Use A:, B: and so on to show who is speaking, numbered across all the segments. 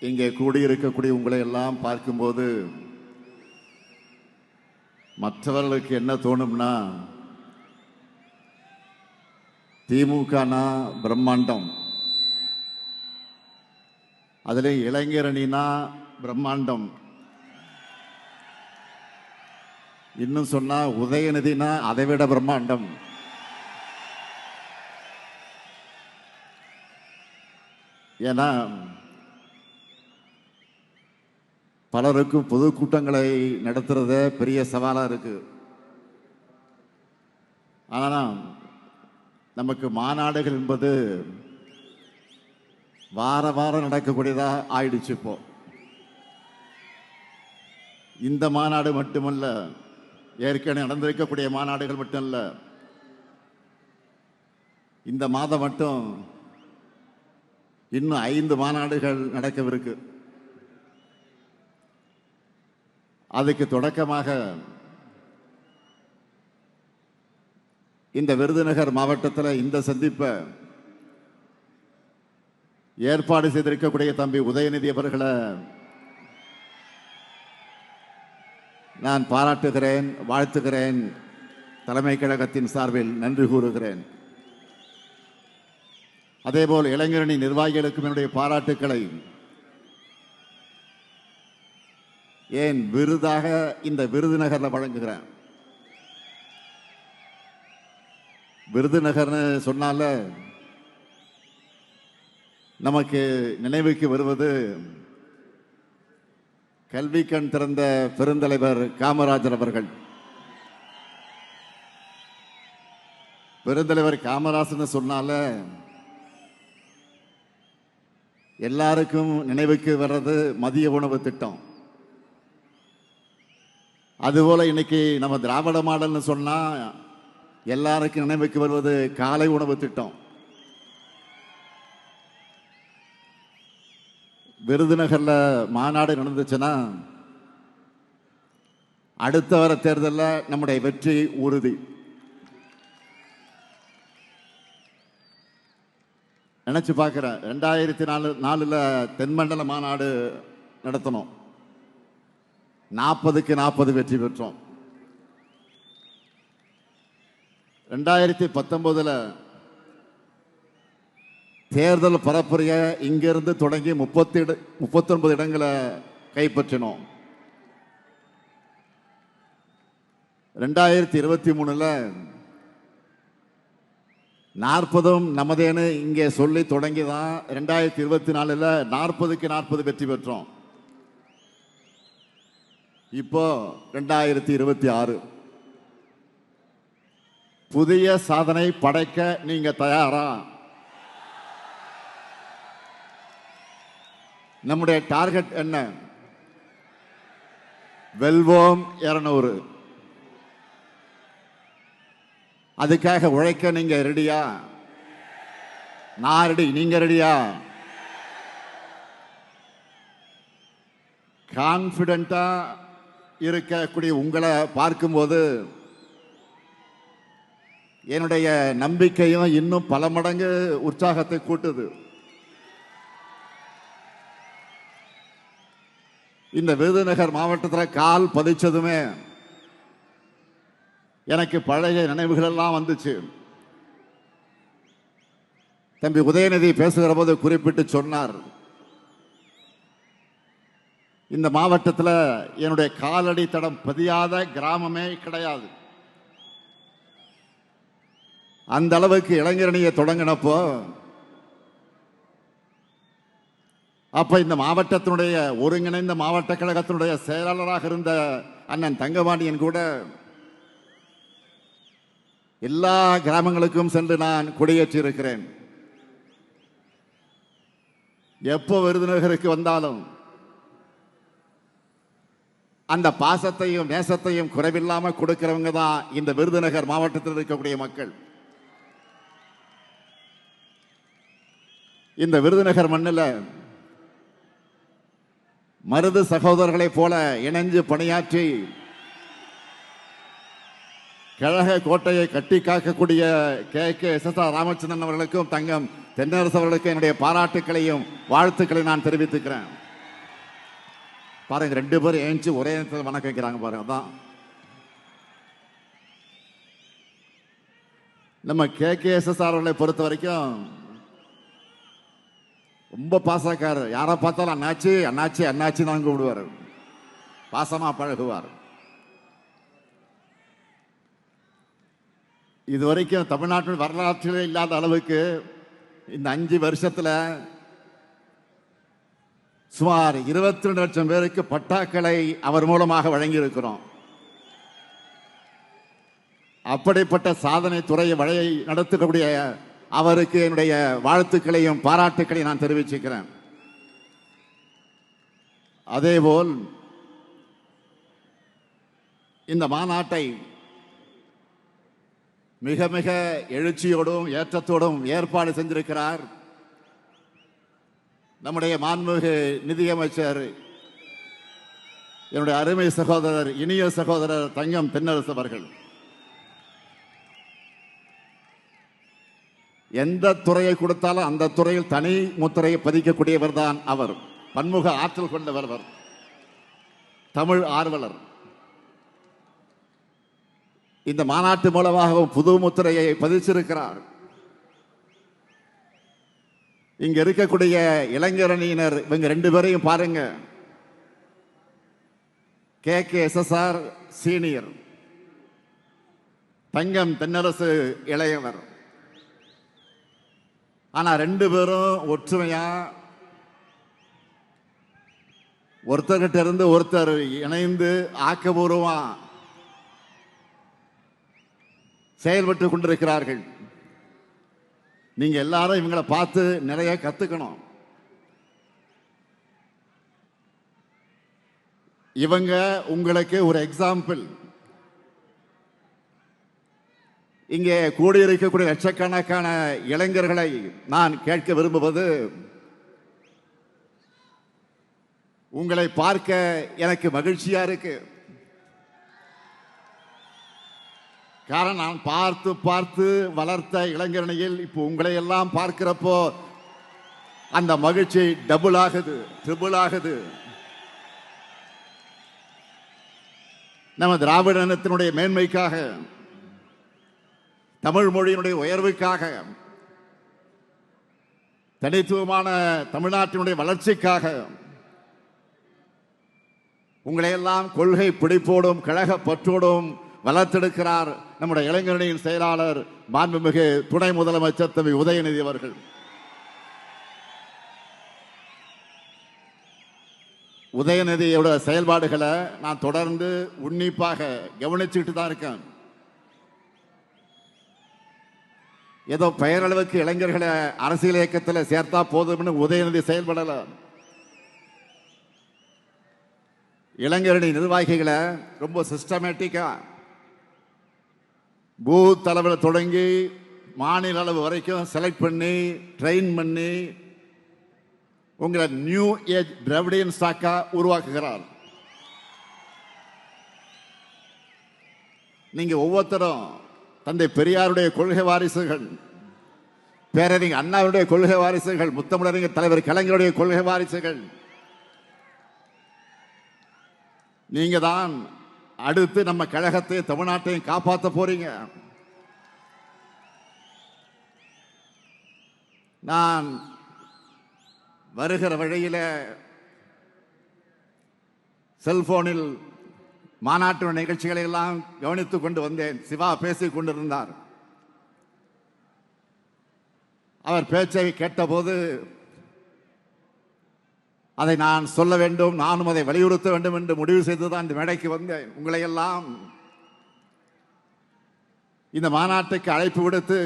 A: இங்கே கூடியிருக்கக்கூடிய உங்களை எல்லாம் பார்க்கும்போது மற்றவர்களுக்கு என்ன தோணும்னா, திமுகனா பிரம்மாண்டம், அதிலே இளைஞரணினா பிரம்மாண்டம், இன்னும் சொன்னா உதயநிதினா அதைவிட பிரம்மாண்டம். ஏன்னா பலருக்கும் பொதுக்கூட்டங்களை நடத்துறத பெரிய சவாலா இருக்கு. ஆனா நமக்கு மாநாடுகள் என்பது வார வாரம் நடக்கக்கூடியதா ஆயிடுச்சு. இப்போ இந்த மாநாடு மட்டுமல்ல, ஏற்கனவே நடந்திருக்கக்கூடிய மாநாடுகள் மட்டும் இல்ல, இந்த மாதம் மட்டும் இன்னும் 5 மாநாடுகள் நடக்கவிருக்கு. அதுக்கு தொடக்கமாக இந்த விருதுநகர் மாவட்டத்தில் இந்த சந்திப்பை ஏற்பாடு செய்திருக்கக்கூடிய தம்பி உதயநிதி அவர்களை நான் பாராட்டுகிறேன், வாழ்த்துகிறேன். தலைமை கழகத்தின் சார்பில் நன்றி கூறுகிறேன். அதேபோல் இளைஞரணி நிர்வாகிகளுக்கும் என்னுடைய பாராட்டுக்களை ஏன் விருதாக இந்த விருதுநகர்ல வழங்குகிறேன். விருதுநகர்னு சொன்னால நமக்கு நினைவுக்கு வருவது கல்வி கண் திறந்த பெருந்தலைவர் காமராஜர் அவர்கள். பெருந்தலைவர் காமராஜர் சொன்னால எல்லாருக்கும் நினைவுக்கு வர்றது மதிய உணவு திட்டம். அதுபோல இன்னைக்கு நம்ம திராவிட மாடல்னு சொன்னா எல்லாருக்கும் நினைவுக்கு வருவது காலை உணவு திட்டம். விருதுநகர்ல மாநாடு நடந்துச்சுன்னா அடுத்த வர தேர்தலில் நம்முடைய வெற்றி உறுதி. நினைச்சு பார்க்கிறேன், 2004 தென்மண்டல மாநாடு நடத்தணும், 40க்கு 40 வெற்றி பெற்றோம். 2019 தேர்தல் பரப்புரைய இங்கிருந்து தொடங்கி 39 இடங்களை கைப்பற்றினோம். 2023 40 நமதேன்னு இங்கே சொல்லி தொடங்கிதான் 2024 40க்கு 40 வெற்றி பெற்றோம். இப்போ 2026 புதிய சாதனை படைக்க நீங்க தயாரா? நம்முடைய டார்கெட் என்ன? வெல்வோம் 200. அதுக்காக உழைக்க நீங்க ரெடியா? நான் ரெடி, நீங்க ரெடியா? கான்பிடண்டா இருக்கக்கூடிய உங்களை பார்க்கும்போது என்னுடைய நம்பிக்கையும் இன்னும் பல மடங்கு உற்சாகத்தை கூட்டுது. இந்த விருதுநகர் மாவட்டத்தில் கால் பதிச்சதுமே எனக்கு பழைய நினைவுகள் எல்லாம் வந்துச்சு. தம்பி உதயநிதி பேசுகிற போது குறிப்பிட்டு சொன்னார், இந்த மாவட்டத்தில் என்னுடைய காலடி தடம் பதியாத கிராமமே கிடையாது. அந்த அளவுக்கு இளைஞரணியை தொடங்கினப்போ அப்ப இந்த மாவட்டத்தினுடைய ஒருங்கிணைந்த மாவட்ட கழகத்தினுடைய செயலாளராக இருந்த அண்ணன் தங்கபாண்டியன் கூட எல்லா கிராமங்களுக்கும் சென்று நான் கொடியேற்றி இருக்கிறேன். எப்போ விருதுநகருக்கு வந்தாலும் அந்த பாசத்தையும் நேசத்தையும் குறைவில்லாம கொடுக்கிறவங்க தான் இந்த விருதுநகர் மாவட்டத்தில் இருக்கக்கூடிய மக்கள். இந்த விருதுநகர் மண்ணில் மருது சகோதரர்களைப் போல இணைஞ்சு பணியாற்றி கழக கோட்டையை கட்டி காக்கக்கூடிய KK ராமச்சந்திரன் அவர்களுக்கும் தங்கம் தென்னரசு அவர்களுக்கும் என்னுடைய பாராட்டுக்களையும் வாழ்த்துக்களை நான் தெரிவித்துக்கிறேன். பாருங்க, 2 பேரும் ஏஞ்சி ஒரே நேரத்தில் வணக்கம் வைக்கிறாங்க பாருங்க. அதான் நம்ம KKSSR அவர்களை பொறுத்த வரைக்கும் ரொம்ப பாசக்காரர். யாரை பார்த்தாலும் அண்ணாச்சி அண்ணாச்சி அண்ணாச்சி தான் கூப்பிடுவார். பாசமா பழகுவார். இதுவரைக்கும் தமிழ்நாட்டின் வரலாற்றிலே இல்லாத அளவுக்கு இந்த 5 வருஷத்துல சுமார் 22 லட்சம் பேருக்கு பட்டாக்களை அவர் மூலமாக வழங்கி இருக்கிறோம். அப்படிப்பட்ட சாதனை துறையை வழியை நடத்தக்கூடிய அவருக்கு என்னுடைய வாழ்த்துக்களையும் பாராட்டுக்களையும் நான் தெரிவிச்சுக்கிறேன். அதேபோல் இந்த மாநாட்டை மிக மிக எழுச்சியோடும் ஏற்றத்தோடும் ஏற்பாடு செஞ்சிருக்கிறார் நம்முடைய மாண்புமிகு நிதியமைச்சர், என்னுடைய அருமை சகோதரர், இனிய சகோதரர் தங்கம் தென்னரசு அவர்கள். எந்த துறையை கொடுத்தாலும் அந்த துறையில் தனி முத்திரையை பதிக்கக்கூடியவர் தான் அவர். பன்முக ஆற்றல் கொண்டவர், தமிழ் ஆர்வலர். இந்த மாநாட்டு மூலமாக புது முத்திரையை பதிச்சிருக்கிறார். இங்க இருக்கக்கூடிய இளைஞரணியினர் இவங்க 2 பேரையும் பாருங்க. KKSSR சீனியர், தங்கம் தென்னரசு இளையவர். ஆனா 2 பேரும் ஒற்றுமையா ஒருத்தர்கிட்ட இருந்து ஒருத்தர் இணைந்து ஆக்கபூர்வமா செயல்பட்டு கொண்டிருக்கிறார்கள். நீங்க எல்லாரும் இவங்களை பார்த்து நிறைய கத்துக்கணும். இவங்க உங்களுக்கு ஒரு எக்ஸாம்பிள். இங்கே கூடியிருக்கக்கூடிய லட்சக்கணக்கான இளைஞர்களை நான் கேட்க விரும்புவது, உங்களை பார்க்க எனக்கு மகிழ்ச்சியா இருக்கு. காரணம், நான் பார்த்து பார்த்து வளர்த்த இளைஞரணியில் இப்போ உங்களை எல்லாம் பார்க்கிறப்போ அந்த மகிழ்ச்சி டபுள் ஆகுது, ட்ரிபிள் ஆகுது. நம்ம திராவிட இனத்தினுடைய மேன்மைக்காக, தமிழ் மொழியினுடைய உயர்வுக்காக, தனித்துவமான தமிழ்நாட்டினுடைய வளர்ச்சிக்காக உங்களை எல்லாம் கொள்கை பிடிப்போடும் கழக பற்றோடும் வளர்த்தெடுக்கிறார் நம்முடைய இளைஞரணியின் செயலாளர் மாண்புமிகு துணை முதலமைச்சர் தம்பி உதயநிதி அவர்கள். உதயநிதியோட செயல்பாடுகளை நான் தொடர்ந்து உன்னிப்பாக கவனிச்சுட்டு தான் இருக்கேன். ஏதோ பெயரளவுக்கு இளைஞர்களை அரசியல் இயக்கத்தில் சேர்த்தா போதும்னு உதயநிதி செயல்படல. இளைஞரணி நிர்வாகிகளை ரொம்ப சிஸ்டமேட்டிக்கா பூத் அளவில் தொடங்கி மாநில அளவு வரைக்கும் செலக்ட் பண்ணி ட்ரெயின் பண்ணி உங்களை நியூ ஏஜ் திராவிடியன் ஸ்டாக்கா உருவாக்குகிறார். நீங்க ஒவ்வொருத்தரும் தந்தை பெரியாருடைய கொள்கை வாரிசுகள், பேரறிஞர் அண்ணாவுடைய கொள்கை வாரிசுகள், முத்தமிழறிஞர் தலைவர் கலைஞருடைய கொள்கை வாரிசுகள். நீங்க தான் அடுத்து நம்ம கழகத்தை தமிழ்நாட்டையும் காப்பாற்ற போறீங்க. நான் வருகிற வழியில செல்போனில் மாநாட்டு நிகழ்ச்சிகளை எல்லாம் கவனித்துக் கொண்டு வந்தேன். சிவா பேசிக் கொண்டிருந்தார். அவர் பேச்சை கேட்டபோது அதை நான் சொல்ல வேண்டும், நானும் அதை வலியுறுத்த வேண்டும் என்று முடிவு செய்துதான் இந்த மேடைக்கு வந்தேன். உங்களை எல்லாம் இந்த மாநாட்டுக்கு அழைப்பு விடுத்து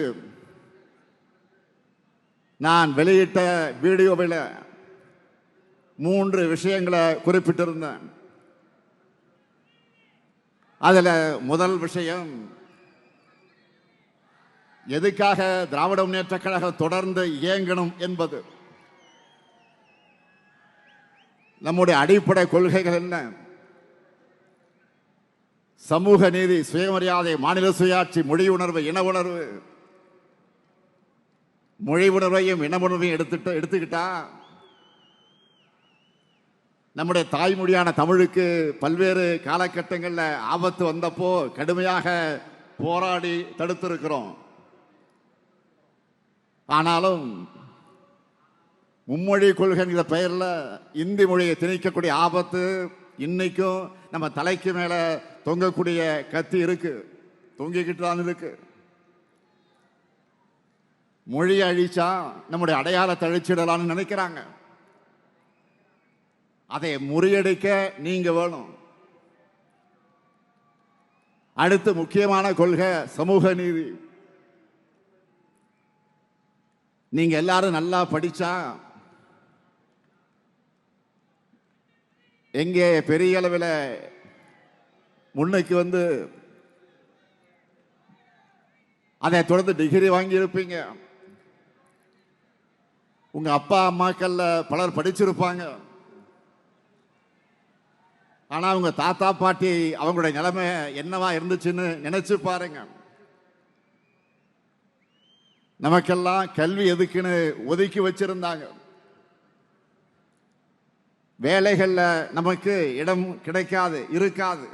A: நான் வெளியிட்ட வீடியோவில் 3 விஷயங்களை குறிப்பிட்டிருந்தேன். அதுல முதல் விஷயம், எதுக்காக திராவிட முன்னேற்ற கழகம் தொடர்ந்து இயங்கணும் என்பது. நம்முடைய அடிப்படை கொள்கைகள் என்ன? சமூக நீதி, சுயமரியாதை, மாநில சுயாட்சி, மொழி உணர்வு, இன உணர்வு. மொழி உணர்வையும் இன உணர்வையும் எடுத்துக்கிட்டா நம்முடைய தாய்மொழியான தமிழுக்கு பல்வேறு காலகட்டங்களில் ஆபத்து வந்தப்போ கடுமையாக போராடி தடுத்திருக்கிறோம். ஆனாலும் மும்மொழி கொள்கைங்கிற பெயரில் இந்தி மொழியை திணிக்கக்கூடிய ஆபத்து இன்னைக்கும் நம்ம தலைக்கு மேல தொங்கக்கூடிய கத்தி இருக்கு, தொங்கிக்கிட்டு தான் இருக்கு. மொழியை அழிச்சா நம்முடைய அடையாளத்தை அழிச்சிடலாம்னு நினைக்கிறாங்க. அதை முறியடிக்க நீங்க வேணும். அடுத்து முக்கியமான கொள்கை சமூக நீதி. நீங்க எல்லாரும் நல்லா படிச்சா எங்கே பெரிய அளவில் முன்னுக்கு வந்து அதை தொடர்ந்து டிகிரி வாங்கி இருப்பீங்க. உங்க அப்பா அம்மாக்கள்ல பலர் படிச்சிருப்பாங்க. ஆனா உங்க தாத்தா பாட்டி அவங்களுடைய நிலைமை என்னவா இருந்துச்சுன்னு நினைச்சு பாருங்க. நமக்கெல்லாம் கல்வி எதுக்குன்னு ஒதுக்கி வச்சிருந்தாங்க. வேலைகள்ல நமக்கு இடம் கிடைக்காது, இருக்காது.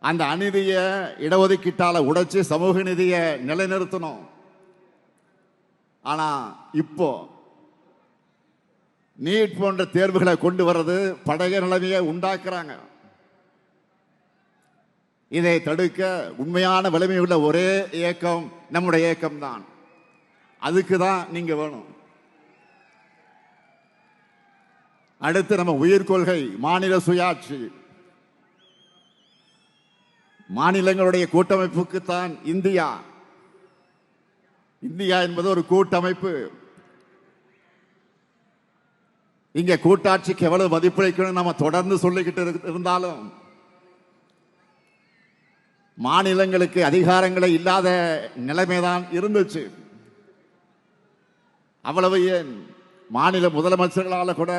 A: அந்த அநீதிய இடஒதுக்கீட்டால உடைச்சு சமூக நீதியை நிலைநிறுத்தணும். ஆனா இப்போ நீட் போன்ற தேர்வுகளை கொண்டு வர்றது பழைய நிலைமையை உண்டாக்குறாங்க. இதை தடுக்க உண்மையான வலிமை உள்ள ஒரே இயக்கம் நம்முடைய இயக்கம் தான். அதுக்கு தான் நீங்க வேணும். அடுத்து நம்ம உயிர் கொள்கை மாநில சுயாட்சி. மாநிலங்களுடைய கூட்டமைப்புக்கு தான் இந்தியா. இந்தியா என்பது ஒரு கூட்டமைப்பு. இங்க கூட்டாட்சிக்கு எவ்வளவு மதிப்பளிக்கணும் நம்ம தொடர்ந்து சொல்லிக்கிட்டு இருந்தாலும் மாநிலங்களுக்கு அதிகாரங்களே இல்லாத நிலைமைதான் இருந்துச்சு. அவ்வளவு ஏன் மாநில முதலமைச்சர்களால கூட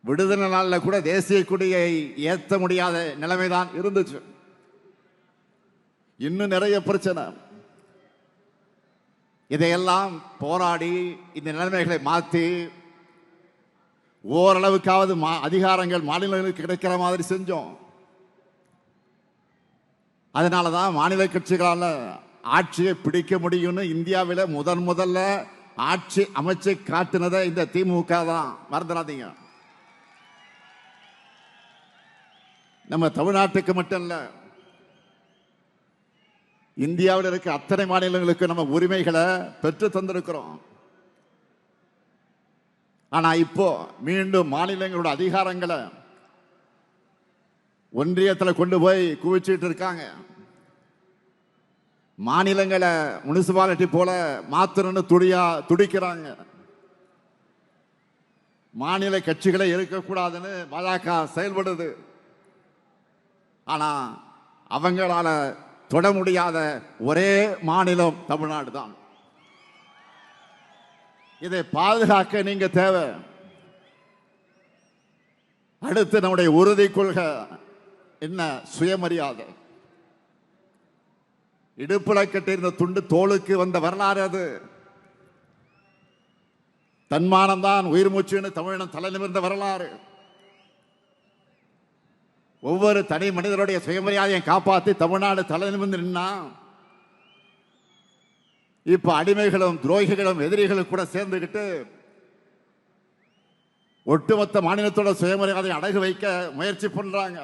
A: விடுதலை நாளில் கூட தேசிய கொடியை ஏற்ற முடியாத நிலைமைதான் இருந்துச்சு. இன்னும் நிறைய பிரச்சனை. இதையெல்லாம் போராடி இந்த நிலைமைகளை மாற்றி ஓரளவுக்காவது அதிகாரங்கள் மாநிலங்களுக்கு கிடைக்கிற மாதிரி செஞ்சோம். அதனாலதான் மாநில கட்சிகளால் ஆட்சியை பிடிக்க முடியும்னு இந்தியாவில் முதல்ல ஆட்சி அமைச்சு காட்டினதை இந்த திமுக தான், மறந்துடாதீங்க. நம்ம தமிழ்நாட்டுக்கு மட்டும் இல்ல, இந்தியாவில் இருக்க அத்தனை மாநிலங்களுக்கு நம்ம உரிமைகளை பெற்று தந்திருக்கிறோம். ஆனா இப்போ மீண்டும் மாநிலங்களோட அதிகாரங்களை ஒன்றியத்தில் கொண்டு போய் குவிச்சிட்டு இருக்காங்க. மாநிலங்களை முனிசிபாலிட்டி போல மாத்தணும்னு துடிக்கிறாங்க. மாநில கட்சிகளை இருக்கக்கூடாதுன்னு பாஜக செயல்படுது. ஆனா அவங்களால தொட முடியாத ஒரே மாநிலம் தமிழ்நாடு தான். இதை பாதுகாக்க நீங்க தேவை. அடுத்து நம்முடைய உறுதி கொள்கை என்ன? சுயமரியாதை. இடுப்புல கட்டியிருந்த துண்டு தோளுக்கு வந்த வரலாறு அது. தன்மானம் தான் உயிர் மூச்சுன்னு தமிழினம் தலை நிமிர்ந்த வரலாறு. ஒவ்வொரு தனி மனிதனுடைய சுயமரியாதையை காப்பாற்றி தமிழ்நாடு தலை நிமிர்ந்து நின்னா இப்ப அடிமைகளும் துரோகிகளும் எதிரிகளும் கூட சேர்ந்துகிட்டு ஒட்டுமொத்த மாநிலத்தோட சுயமரியாதையை அடகு வைக்க முயற்சி பண்றாங்க.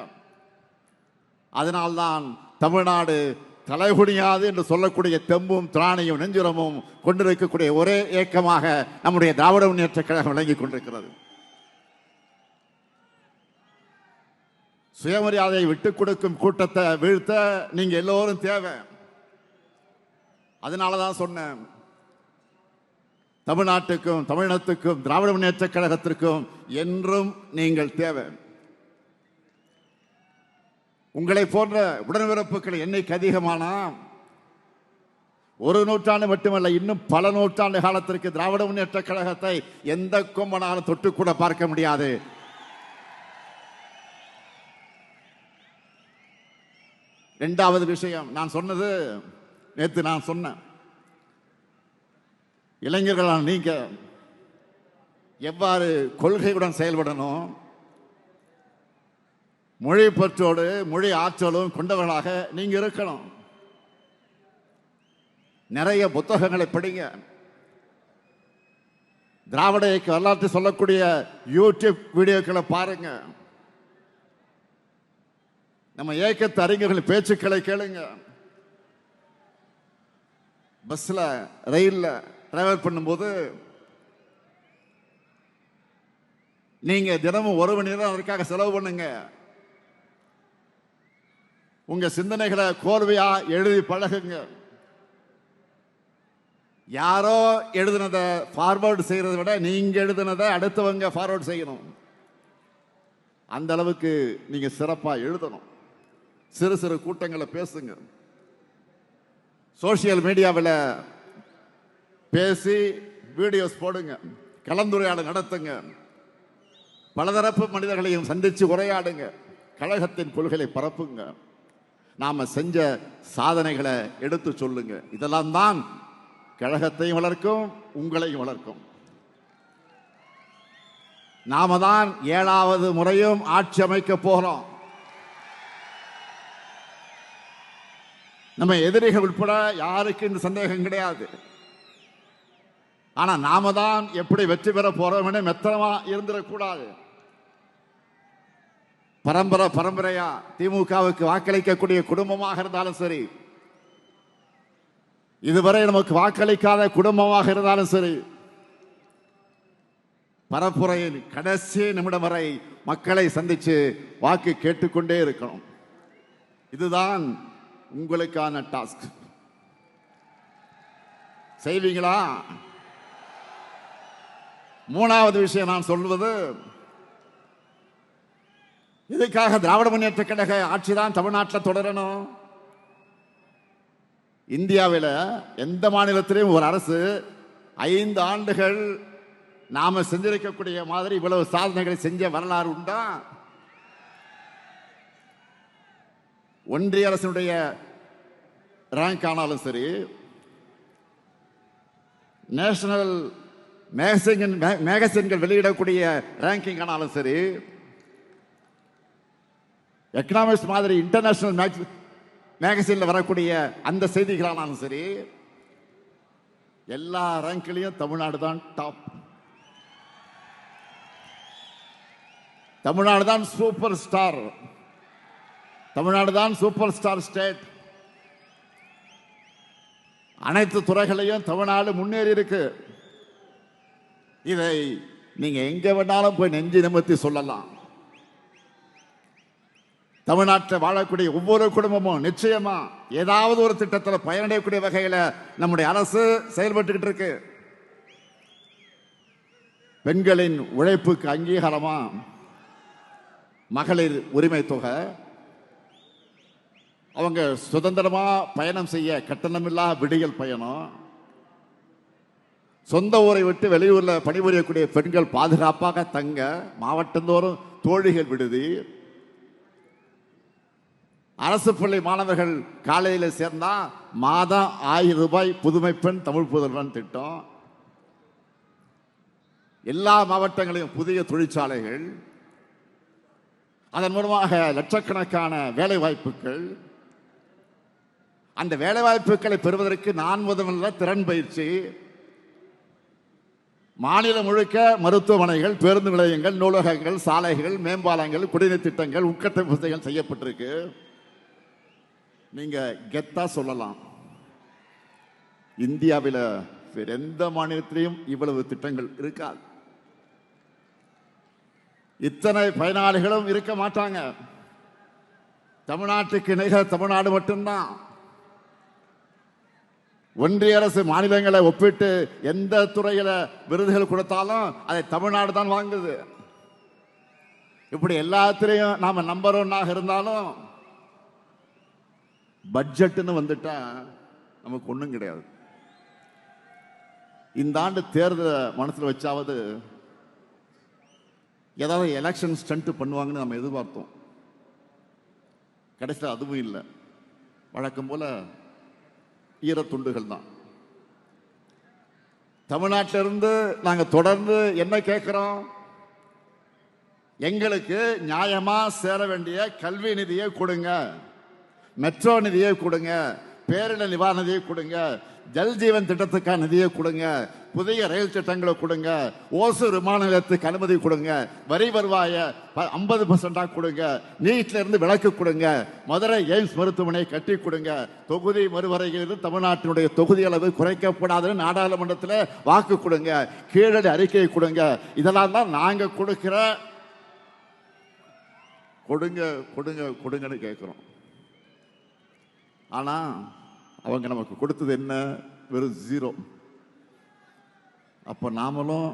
A: அதனால்தான் தமிழ்நாடு தலைகுனியாது என்று சொல்லக்கூடிய தெம்பும் திராணியும் நெஞ்சுரமும் கொண்டிருக்கக்கூடிய ஒரே இயக்கமாக நம்முடைய திராவிட முன்னேற்ற கழகம் விளங்கிக் கொண்டிருக்கிறது. சுயமரியாதையை விட்டுக் கொடுக்கும் கூட்டத்தை வீழ்த்த நீங்க எல்லோரும் தேவை. அதனாலதான் சொன்னேன், தமிழ்நாட்டுக்கும் தமிழினத்துக்கும் திராவிட முன்னேற்ற கழகத்திற்கும் என்றும் நீங்கள் தேவை. உங்களை போன்ற உடன்பிறப்புகள் எண்ணிக்கை அதிகமானா ஒரு நூற்றாண்டு மட்டுமல்ல, இன்னும் பல நூற்றாண்டு காலத்திற்கு திராவிட முன்னேற்ற கழகத்தை எந்த கொம்பனாலும் தொட்டு கூட பார்க்க முடியாது. இரண்டாவது விஷயம், நான் சொன்னது நேற்று நான் சொன்னேன், இளைஞர்களால் நீங்க எவ்வாறு கொள்கையுடன் செயல்படணும், மொழி பற்றோடு மொழி ஆற்றலும் கொண்டவர்களாக நீங்க இருக்கணும். நிறைய புத்தகங்களை படிங்க. திராவிட இயக்க வரலாற்று சொல்லக்கூடிய யூடியூப் வீடியோக்களை பாருங்க. நம்ம இயக்கத்து அறிஞர்கள் பேச்சுக்களை கேளுங்க. பஸ்ல ரயில்ல டிராவல் பண்ணும்போது நீங்க தினமும் 1 மணி நேரம் அதற்காக செலவு பண்ணுங்க. உங்க சிந்தனைகளை கோர்வையா எழுதி பழகுங்க. யாரோ எழுதுனதை ஃபார்வர்டு செய்யறதை விட நீங்க எழுதுனதை அடுத்தவங்க ஃபார்வர்டு செய்யணும். அந்த அளவுக்கு நீங்க சிறப்பா எழுதணும். சிறு சிறு கூட்டங்களை பேசுங்க. சோசியல் மீடியாவில் பேசி வீடியோஸ் போடுங்க. கலந்துரையாடல் நடத்துங்க. பலதரப்பு மனிதர்களையும் சந்திச்சு உரையாடுங்க. கழகத்தின் கொள்கைகளை பரப்புங்க. நாம செஞ்ச சாதனைகளை எடுத்து சொல்லுங்க. இதெல்லாம் தான் கழகத்தையும் வளர்க்கும், உங்களையும் வளர்க்கும். நாம தான் 7வது முறையும் ஆட்சி அமைக்க போகிறோம். நம்ம எதிரிகள் உட்பட யாருக்கு இந்த சந்தேகம் கிடையாது. ஆனா நாம தான் எப்படி வெற்றி பெற போறோம் மெத்தனமா இருந்துடக்கூடாது. பரம்பரையா திமுகவுக்கு வாக்களிக்கக்கூடிய குடும்பமாக இருந்தாலும் சரி, இதுவரை நமக்கு வாக்களிக்காத குடும்பமாக இருந்தாலும் சரி, பரப்புரையின் கடைசி நிமிடம் வரை மக்களை சந்திச்சு வாக்கு கேட்டுக்கொண்டே இருக்கணும். இதுதான் உங்களுக்கான டாஸ்க். செய்வீங்களா? 3வது விஷயம் நான் சொல்வது, இதுக்காக திராவிட முன்னேற்ற கழக ஆட்சி தான் தமிழ்நாட்டில் தொடரணும். இந்தியாவில் எந்த மாநிலத்திலும் ஒரு அரசு 5 ஆண்டுகள் நாம செஞ்சிருக்கக்கூடிய மாதிரி இவ்வளவு சாதனைகளை செஞ்ச வரலாறு உண்டா? ஒன்றிய அரசினுடைய ரேங்க் ஆனாலும் சரி, நேஷனல் மேகசின்கள் வெளியிடக்கூடிய ரேங்கிங் ஆனாலும் சரி, எக்கனாமிக்ஸ் மாதிரி இன்டர்நேஷனல் மேகசின்ல வரக்கூடிய அந்த செய்திகளானாலும் சரி, எல்லா ரேங்க்லையும் தமிழ்நாடு தான் டாப். தமிழ்நாடு தான் சூப்பர் ஸ்டார். தமிழ்நாடு தான் சூப்பர் ஸ்டார் ஸ்டேட். அனைத்து துறைகளையும் தமிழ்நாடு முன்னேறி இருக்கு. இதை நீங்க எங்க வேணாலும் போய் நெஞ்சு நிமிர்த்தி சொல்லலாம். தமிழ்நாட்டில் வாழக்கூடிய ஒவ்வொரு குடும்பமும் நிச்சயமா ஏதாவது ஒரு திட்டத்தில் பயனடையக்கூடிய வகையில நம்முடைய அரசு செயல்பட்டு இருக்கு. பெண்களின் உழைப்புக்கு அங்கீகாரமா மகளிர் உரிமை தொகை, அவங்க சுதந்திரமா பயணம் செய்ய கட்டணமில்லா விடியல் பயணம், சொந்த ஊரை விட்டு வெளியூர்ல பணிபுரியக்கூடிய பெண்கள் பாதுகாப்பாக தங்க மாவட்டந்தோறும் தோழிகள் விடுதி, அரசு பள்ளி மாணவர்கள் காலையில் சேர்ந்தா மாதம் 1000 ரூபாய் புதுமை பெண் தமிழ் புதல்வன் திட்டம், எல்லா மாவட்டங்களையும் புதிய தொழிற்சாலைகள், அதன் மூலமாக லட்சக்கணக்கான வேலை வாய்ப்புகள். அந்த வேலை வாய்ப்புகளை பெறுவதற்கு நான் முதல்ல திறன் பயிற்சி, மாநிலம் முழுக்க மருத்துவமனைகள், பேருந்து நிலையங்கள், நூலகங்கள், சாலைகள், மேம்பாலங்கள், குடிநீர் திட்டங்கள், உட்கட்டமைப்பு வசதிகள் செய்யப்பட்டிருக்கு. நீங்க கெத்தா சொல்லலாம், இந்தியாவில் வேற எந்த மாநிலத்திலையும் இவ்வளவு திட்டங்கள் இருக்காது. இத்தனை பயனாளிகளும் இருக்க மாட்டாங்க. தமிழ்நாட்டுக்கு நிகர் தமிழ்நாடு மட்டும்தான். ஒன்றிய அரசு மாநிலங்களை ஒப்பிட்டு எந்த துறையில விருதுகள் கொடுத்தாலும் அதை தமிழ்நாடு தான் வாங்குது. இப்படி எல்லாத்திலையும் நாம நம்பர் 1 இருந்தாலும் பட்ஜெட்னு வந்துட்டா நமக்கு ஒண்ணும் கிடையாது. இந்த ஆண்டு தேர்தலை மனசுல வச்சாவது ஏதாவது எலெக்ஷன் ஸ்டண்ட் பண்ணுவாங்கன்னு நம்ம எதிர்பார்த்தோம். கடைசியில் அதுவும் இல்லை. வழக்கம் போல ஈரத்துண்டுகள் தான். தமிழ்நாட்டிலிருந்து நாங்க தொடர்ந்து என்ன கேட்கிறோம்? எங்களுக்கு நியாயமா சேர வேண்டிய கல்வி நிதியை கொடுங்க, மெட்ரோ நிதியை கொடுங்க, பேரிடர் நிவாரண நிதியை கொடுங்க, ஜல் ஜீவன் திட்டத்துக்கான நிதியை கொடுங்க, புதிய ரயில் திட்டங்களை கொடுங்க, ஓசூர் விமான நிலையத்துக்கு அனுமதி கொடுங்க, வரி வருவாய 50% கொடுங்க, நீட்ல இருந்து விலக்கு கொடுங்க, மதுரை எய்ம்ஸ் மருத்துவமனை கட்டி கொடுங்க, தொகுதி மறுவரையில் தமிழ்நாட்டினுடைய தொகுதி அளவு குறைக்கப்படாதுன்னு நாடாளுமன்றத்தில் வாக்கு கொடுங்க, கீழடி அறிக்கையை கொடுங்க. இதெல்லாம் தான் நாங்க கொடுக்கிற கொடுங்க கொடுங்க கொடுங்கன்னு கேட்கிறோம். ஆனா அவங்க நமக்கு கொடுத்தது என்ன? வெறும் 0. அப்ப நாமளும்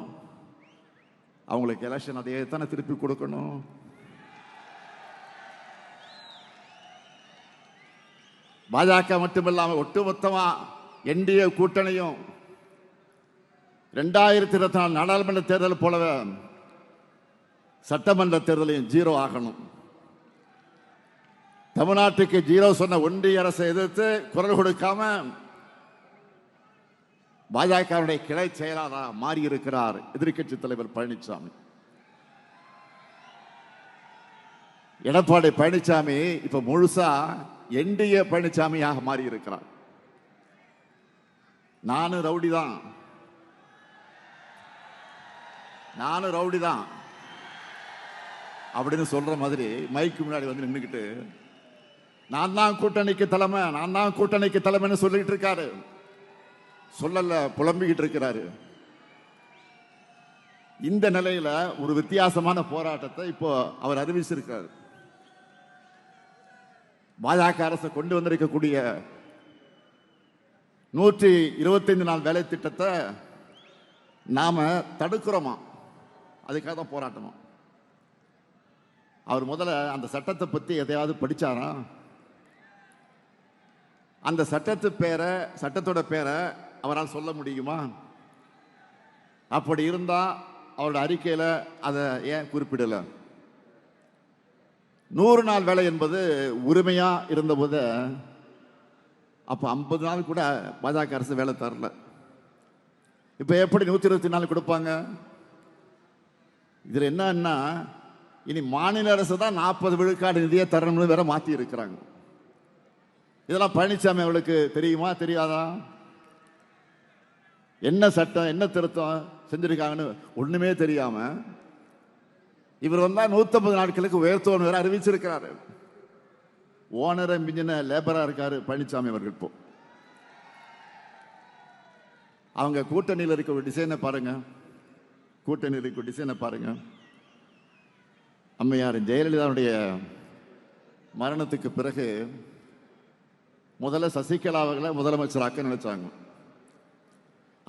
A: அவங்களுக்கு எலெக்ஷன் அதையே தானே திருப்பி கொடுக்கணும். பாஜக மட்டுமில்லாம ஒட்டுமொத்தமா என்டிஏ கூட்டணியும் 2024 நாடாளுமன்ற தேர்தல் போலவே சட்டமன்ற தேர்தலையும் 0 ஆகணும். தமிழ்நாட்டுக்கு 0 சொன்ன ஒன்றிய அரசை எதிர்த்து குரல் கொடுக்காம பாஜகவுடைய கிளை செயலாளராக மாறி இருக்கிறார் எதிர்க்கட்சி தலைவர் பழனிசாமி. எடப்பாடி பழனிசாமி இப்ப முழுசா என்டிஏ பழனிசாமியாக மாறி இருக்கிறார். நானும் ரவுடி தான் அப்படின்னு சொல்ற மாதிரி மைக்கு முன்னாடி வந்து நின்றுக்கிட்டு நான் தான் கூட்டணிக்கு தலைமைன்னு சொல்லிட்டு இருக்காரு. சொல்லல, புலம்பிக்கிட்டு இருக்கிறாரு. இந்த நிலையில ஒரு வித்தியாசமான போராட்டத்தை இப்போ அவர் அறிவிச்சிருக்காரு. பாஜக அரசு கொண்டு வந்திருக்கக்கூடிய 125 நாள் வேலை திட்டத்தை நாம தடுக்கிறோமா, அதுக்காக தான் போராட்டமா. அவர் முதல்ல அந்த சட்டத்தை பத்தி எதையாவது படிச்சாரா? அந்த சட்டத்தோட பேரை அவரால் சொல்ல முடியுமா? அப்படி இருந்தா அவரோட அறிக்கையில அதை ஏன் குறிப்பிடல? 100 நாள் வேலை என்பது உரிமையா இருந்தபோது அப்ப 50 நாள் கூட பாஜக அரசு வேலை தரல. இப்ப எப்படி 124 கொடுப்பாங்க? இதுல என்னன்னா இனி மாநில அரசு தான் 40 விழுக்காடு நிதியை தரணும்னு வேற மாத்தி இருக்கிறாங்க. இதெல்லாம் பழனிசாமி அவளுக்கு தெரியுமா தெரியாதா? என்ன சட்டம் என்ன திருத்தம் செஞ்சிருக்காங்கன்னு ஒண்ணுமே தெரியாம இவர் வந்தா 150 நாட்களுக்கு உயர்த்துவோம் வேற அறிவிச்சிருக்கிறாரு. ஓனரை மிஞ்சின லேபரா இருக்காரு பழனிசாமி அவர்கள். இப்போ அவங்க கூட்டணியில் இருக்க ஒரு டிசைனை பாருங்க. அம்மையார் ஜெயலலிதாவுடைய மரணத்துக்கு பிறகு முதல்ல சசிகலா அவர்களை முதலமைச்சராக்க நினைச்சாங்க.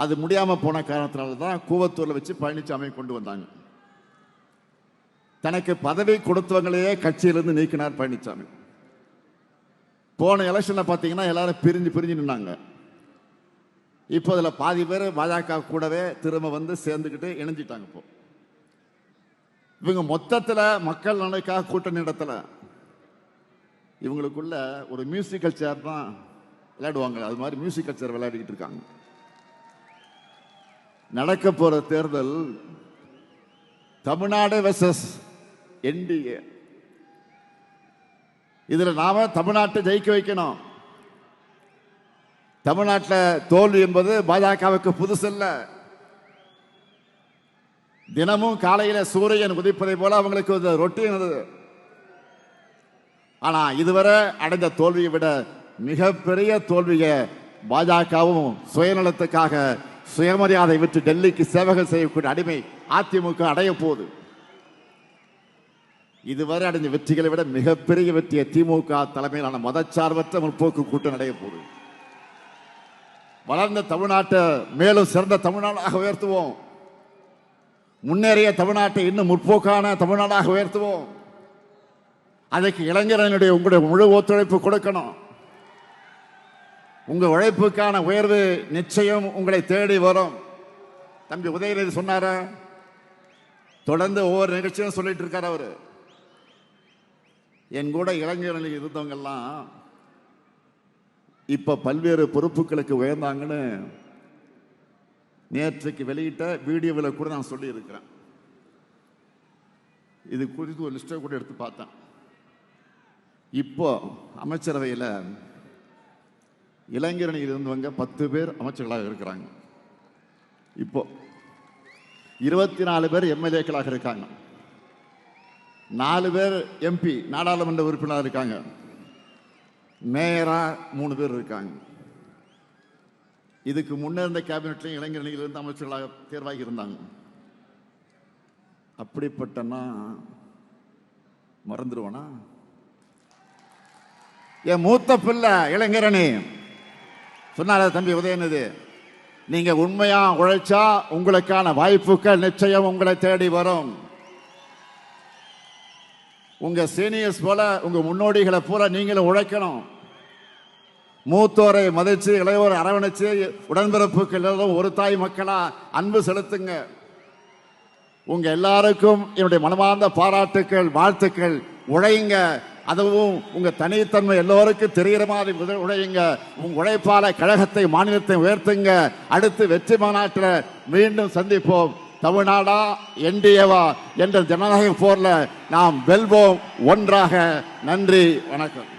A: அது முடியாம போன காரணத்தினால தான் கூவத்தூர்ல வச்சு பழனிசாமி கொண்டு வந்தாங்க. தனக்கு பதவி கொடுத்தவங்களையே கட்சியிலிருந்து நீக்கினார் பழனிசாமி. போன எலெக்ஷன்ல பாத்தீங்கன்னா எல்லாரும் பிரிஞ்சு நின்னாங்க. இப்போ அதுல பாதி பேர் பாஜக கூடவே திரும்ப வந்து சேர்ந்துக்கிட்டு இணைஞ்சிட்டாங்க. இப்போ இவங்க மொத்தத்துல மக்கள் நலனுக்காக கூட்டணி நடத்தல. இவங்களுக்குள்ள ஒரு மியூசிக்கல் சேர் தான் விளையாடுவாங்க. அது மாதிரி மியூசிக்கல் சேர் விளையாடிக்கிட்டு இருக்காங்க. நடக்க போற தேர்தல் தமிழ்நாடு வெர்சஸ் என்டிஏ. இதுல நாம தமிழ்நாட்டை ஜெயிக்க வைக்கணும். தமிழ்நாட்டில் தோல்வி என்பது பாஜகவுக்கு புதுசல்ல. தினமும் காலையில சூரியன் உதிப்பதை போல அவங்களுக்கு ரொட்டீன் அது. ஆனா இதுவரை அடைந்த தோல்வியை விட மிகப்பெரிய தோல்வியை பாஜகவும் சுயநலத்துக்காக சுயமரியாதை விட்டு டெல்லிக்கு சேவகம் செய்யக்கூடிய அடிமை அதிமுக அடைய போகுது. இதுவரை அடைந்த வெற்றிகளை விட மிகப்பெரிய வெற்றியை திமுக தலைமையிலான மதச்சார்பற்ற முற்போக்கு கூட்டணி அடைய போகுது. வளர்ந்த தமிழ்நாட்டை மேலும் சிறந்த தமிழ்நாடாக உயர்த்துவோம். முன்னேறிய தமிழ்நாட்டை இன்னும் முற்போக்கான தமிழ்நாடாக உயர்த்துவோம். அதற்கு இளைஞர்களுடைய உங்களுடைய முழு ஒத்துழைப்பு கொடுக்கணும். உங்க உழைப்புக்கான உயர்வு நிச்சயம் உங்களை தேடி வரும். தம்பி உதயநிதி சொன்னார, தொடர்ந்து ஒவ்வொரு நிகழ்ச்சியும் சொல்லிட்டு இருக்காரு அவரு. என் கூட இளைஞர்கள் இருந்தவங்க எல்லாம் இப்ப பல்வேறு பொறுப்புகளுக்கு உயர்ந்தாங்கன்னு நேற்றைக்கு வெளியிட்ட வீடியோவில் கூட நான் சொல்லி இருக்கிறேன். இது குறித்து ஒரு லிஸ்ட்டை கூட எடுத்து பார்த்தேன். இப்போ அமைச்சரவையில் இளைஞரணியில் இருந்தவங்க 10 பேர் அமைச்சர்களாக இருக்கிறாங்க. இப்போ 24 பேர் எம்எல்ஏக்களாக இருக்காங்க. 4 பேர் எம்பி நாடாளுமன்ற உறுப்பினராக இருக்காங்க. மேயரா 3 பேர் இருக்காங்க. இதுக்கு முன்னே இருந்த கேபினெட்லையும் இளைஞரணியில் இருந்து அமைச்சர்களாக தேர்வாகி இருந்தாங்க. அப்படிப்பட்டனா மறந்துடுவானா? என் மூத்த பிள்ளை இளைஞரணி சொன்னார, தம்பி உதயநிதி, நீங்க உண்மையா உழைச்சா உங்களுக்கான வாய்ப்புகள் நிச்சயம் உங்களை தேடி வரும். உங்க சீனியர்ஸ் போல, உங்க முன்னோடிகளை போல நீங்களும் உழைக்கணும். மூத்தோரை மதிச்சு, இளையோரை அரவணைச்சு, உடன்பிறப்புகள் ஒரு தாய் மக்களா அன்பு செலுத்துங்க. உங்க எல்லாருக்கும் என்னுடைய மனமார்ந்த பாராட்டுக்கள், வாழ்த்துக்கள். உழையுங்க. அதுவும் உங்க தனித்தன்மை எல்லோருக்கும் தெரிகிற மாதிரி உழையுங்க. உங்க உழைப்பால கழகத்தை, மாநிலத்தை உயர்த்துங்க. அடுத்து வெற்றி மாநாட்டில் மீண்டும் சந்திப்போம். தமிழ்நாடா என்டிஏவா என்ற ஜனநாயக போர்ல நாம் வெல்வோம் ஒன்றாக. நன்றி, வணக்கம்.